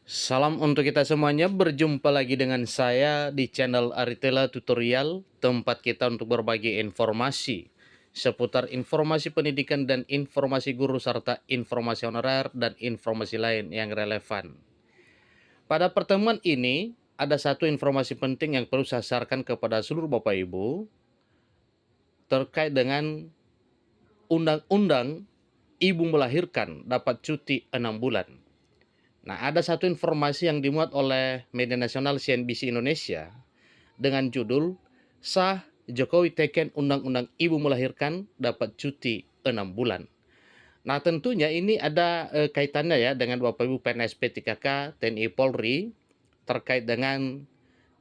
Salam untuk kita semuanya, berjumpa lagi dengan saya di channel Aritela Tutorial, tempat kita untuk berbagi informasi seputar informasi pendidikan dan informasi guru serta informasi honorer dan informasi lain yang relevan. Pada pertemuan ini, ada satu informasi penting yang perlu saya sarankan kepada seluruh Bapak Ibu terkait dengan undang-undang ibu melahirkan dapat cuti 6 bulan. Nah, ada satu informasi yang dimuat oleh media nasional CNBC Indonesia dengan judul "Sah Jokowi teken Undang-Undang Ibu Melahirkan Dapat Cuti 6 Bulan". Nah, tentunya ini ada kaitannya ya dengan Bapak Ibu PNS P3K, TNI Polri terkait dengan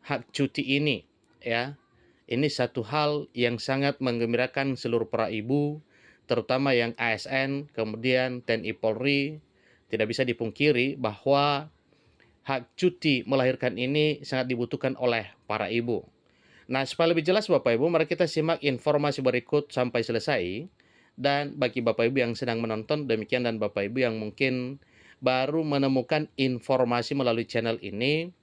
hak cuti ini ya. Ini satu hal yang sangat menggembirakan seluruh para ibu, terutama yang ASN, kemudian TNI Polri. Tidak bisa dipungkiri bahwa hak cuti melahirkan ini sangat dibutuhkan oleh para ibu. Nah, supaya lebih jelas Bapak Ibu, mari kita simak informasi berikut sampai selesai. Dan bagi Bapak Ibu yang sedang menonton, demikian, dan Bapak Ibu yang mungkin baru menemukan informasi melalui channel ini,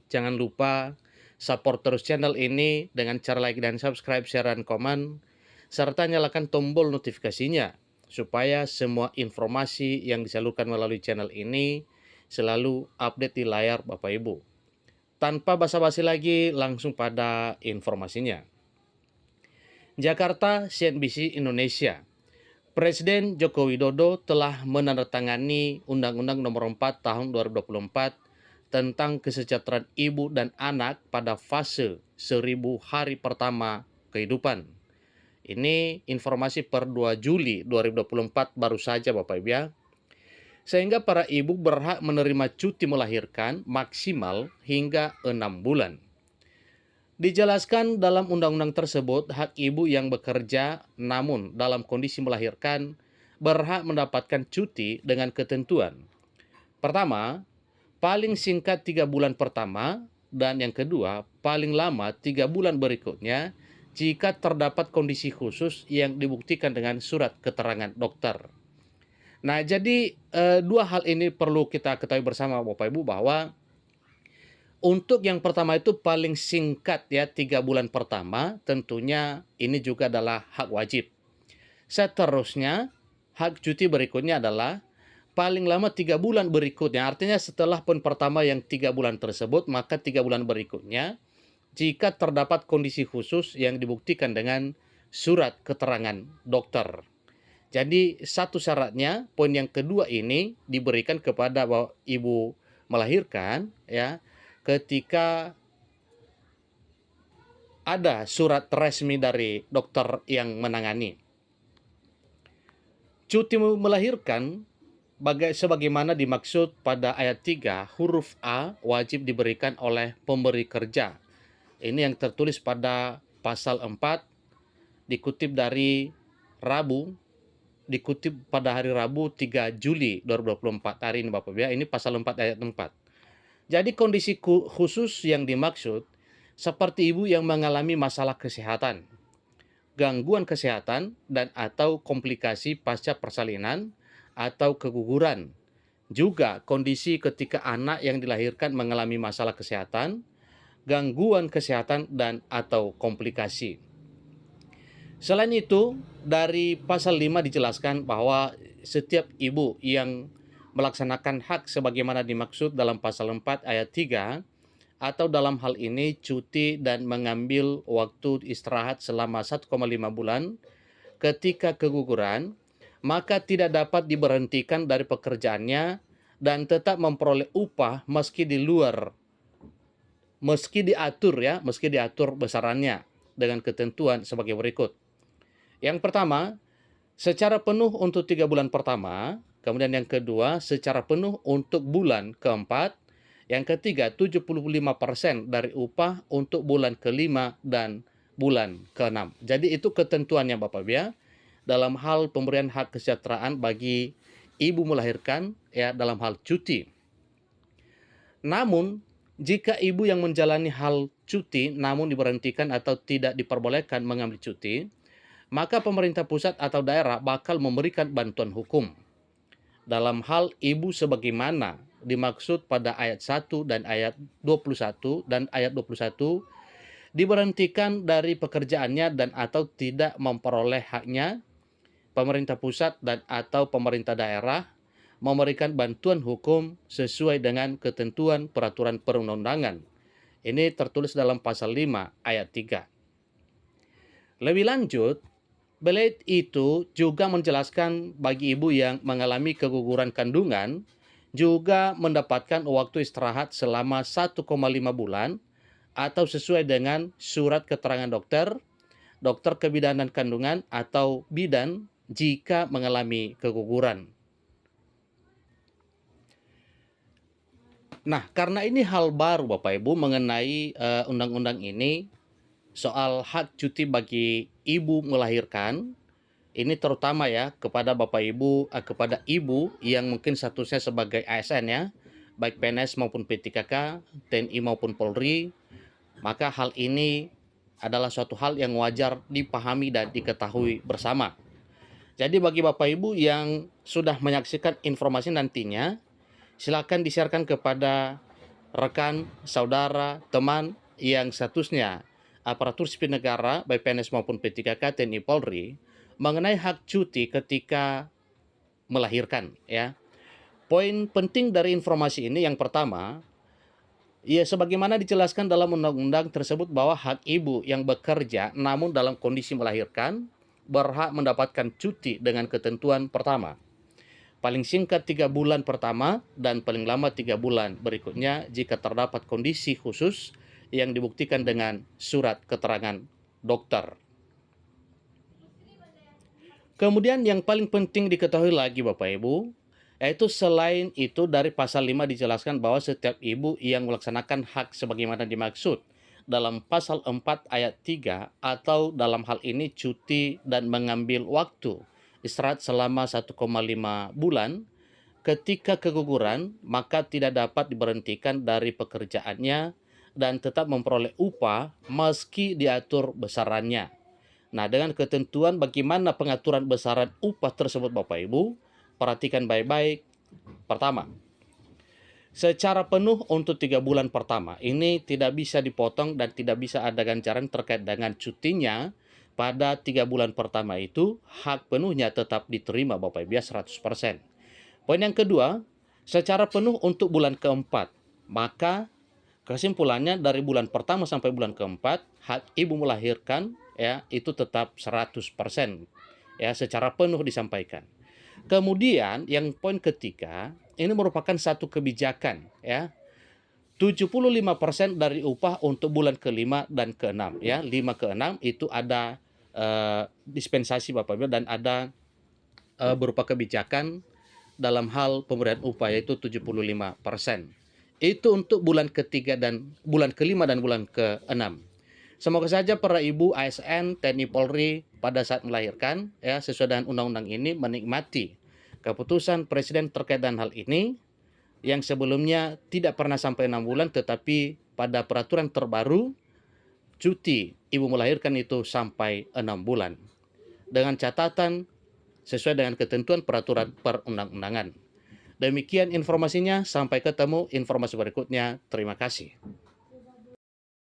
jangan lupa support terus channel ini dengan cara like dan subscribe, share, dan komen, serta nyalakan tombol notifikasinya, supaya semua informasi yang disalurkan melalui channel ini selalu update di layar Bapak Ibu. Tanpa basa-basi lagi, langsung pada informasinya. Jakarta, CNBC Indonesia. Presiden Joko Widodo telah menandatangani Undang-Undang Nomor 4 Tahun 2024 tentang kesejahteraan ibu dan anak pada fase 1000 hari pertama kehidupan. Ini informasi per 2 Juli 2024 baru saja Bapak Ibu ya. Sehingga para ibu berhak menerima cuti melahirkan maksimal hingga 6 bulan. Dijelaskan dalam undang-undang tersebut, hak ibu yang bekerja namun dalam kondisi melahirkan berhak mendapatkan cuti dengan ketentuan. Pertama, paling singkat 3 bulan pertama, dan yang kedua, paling lama 3 bulan berikutnya jika terdapat kondisi khusus yang dibuktikan dengan surat keterangan dokter. Nah, jadi dua hal ini perlu kita ketahui bersama Bapak Ibu, bahwa untuk yang pertama itu paling singkat ya 3 bulan pertama, tentunya ini juga adalah hak wajib. Seterusnya, hak cuti berikutnya adalah paling lama 3 bulan berikutnya. Artinya setelah poin pertama yang 3 bulan tersebut, maka 3 bulan berikutnya jika terdapat kondisi khusus yang dibuktikan dengan surat keterangan dokter. Jadi satu syaratnya, poin yang kedua ini diberikan kepada ibu melahirkan ya, ketika ada surat resmi dari dokter yang menangani. Cuti melahirkan sebagaimana dimaksud pada ayat 3 huruf A wajib diberikan oleh pemberi kerja. Ini yang tertulis pada pasal 4, dikutip dari dikutip pada hari Rabu 3 Juli 2024 hari ini Bapak Ibu ya. Ini pasal 4 ayat 4. Jadi kondisi khusus yang dimaksud seperti ibu yang mengalami masalah kesehatan, gangguan kesehatan, dan atau komplikasi pasca persalinan atau keguguran. Juga kondisi ketika anak yang dilahirkan mengalami masalah kesehatan, gangguan kesehatan, dan atau komplikasi. Selain itu, dari pasal 5 dijelaskan bahwa setiap ibu yang melaksanakan hak sebagaimana dimaksud dalam pasal 4 ayat 3, atau dalam hal ini cuti dan mengambil waktu istirahat selama 1,5 bulan ketika keguguran, maka tidak dapat diberhentikan dari pekerjaannya dan tetap memperoleh upah meski diatur besarannya dengan ketentuan sebagai berikut. Yang pertama, secara penuh untuk 3 bulan pertama, kemudian yang kedua, secara penuh untuk bulan keempat, yang ketiga, 75% dari upah untuk bulan kelima dan bulan keenam. Jadi itu ketentuannya Bapak Ibu ya, dalam hal pemberian hak kesejahteraan bagi ibu melahirkan ya dalam hal cuti. Namun, jika ibu yang menjalani hal cuti namun diberhentikan atau tidak diperbolehkan mengambil cuti, maka pemerintah pusat atau daerah bakal memberikan bantuan hukum. Dalam hal ibu sebagaimana dimaksud pada ayat 1 dan ayat 21 dan ayat 21 diberhentikan dari pekerjaannya dan atau tidak memperoleh haknya, pemerintah pusat dan atau pemerintah daerah memberikan bantuan hukum sesuai dengan ketentuan peraturan perundang-undangan. Ini tertulis dalam pasal 5 ayat 3. Lebih lanjut, Belait itu juga menjelaskan bagi ibu yang mengalami keguguran kandungan juga mendapatkan waktu istirahat selama 1,5 bulan atau sesuai dengan surat keterangan dokter, dokter kebidanan kandungan atau bidan jika mengalami keguguran. Nah, karena ini hal baru Bapak Ibu mengenai undang-undang ini soal hak cuti bagi ibu melahirkan, ini terutama ya kepada Bapak Ibu, kepada ibu yang mungkin statusnya sebagai ASN ya, baik PNS maupun P3K, TNI maupun Polri, maka hal ini adalah suatu hal yang wajar dipahami dan diketahui bersama. Jadi bagi Bapak Ibu yang sudah menyaksikan informasi nantinya, silakan disiarkan kepada rekan, saudara, teman yang statusnya aparatur sipil negara, baik PNS maupun P3K, TNI, Polri, mengenai hak cuti ketika melahirkan. Ya, poin penting dari informasi ini yang pertama, ya sebagaimana dijelaskan dalam undang-undang tersebut bahwa hak ibu yang bekerja namun dalam kondisi melahirkan berhak mendapatkan cuti dengan ketentuan pertama. Paling singkat 3 bulan pertama dan paling lama 3 bulan berikutnya jika terdapat kondisi khusus yang dibuktikan dengan surat keterangan dokter. Kemudian yang paling penting diketahui lagi Bapak Ibu, yaitu selain itu dari pasal 5 dijelaskan bahwa setiap ibu yang melaksanakan hak sebagaimana dimaksud dalam pasal 4 ayat 3 atau dalam hal ini cuti dan mengambil waktu istirahat selama 1,5 bulan ketika keguguran, maka tidak dapat diberhentikan dari pekerjaannya dan tetap memperoleh upah meski diatur besarannya. Nah, dengan ketentuan bagaimana pengaturan besaran upah tersebut Bapak Ibu, perhatikan baik-baik. Pertama, secara penuh untuk 3 bulan pertama, ini tidak bisa dipotong dan tidak bisa ada ganjaran terkait dengan cutinya. Pada 3 bulan pertama itu, hak penuhnya tetap diterima Bapak Ibu 100%. Poin yang kedua, secara penuh untuk bulan keempat, maka kesimpulannya dari bulan pertama sampai bulan keempat, hak ibu melahirkan ya itu tetap 100% ya secara penuh disampaikan. Kemudian yang poin ketiga, ini merupakan satu kebijakan ya. 75% dari upah untuk bulan ke-5 dan ke-6 ya. 5 ke-6 itu ada dispensasi Bapak Ibu dan ada berupa kebijakan dalam hal pemberian upah yaitu 75%. Itu untuk bulan ketiga dan bulan ke-5 dan bulan ke-6. Semoga saja para ibu ASN, TNI, Polri pada saat melahirkan ya sesuai dengan undang-undang ini menikmati keputusan Presiden terkait dengan hal ini yang sebelumnya tidak pernah sampai 6 bulan tetapi pada peraturan terbaru cuti ibu melahirkan itu sampai 6 bulan. Dengan catatan sesuai dengan ketentuan peraturan perundang-undangan. Demikian informasinya, sampai ketemu informasi berikutnya. Terima kasih.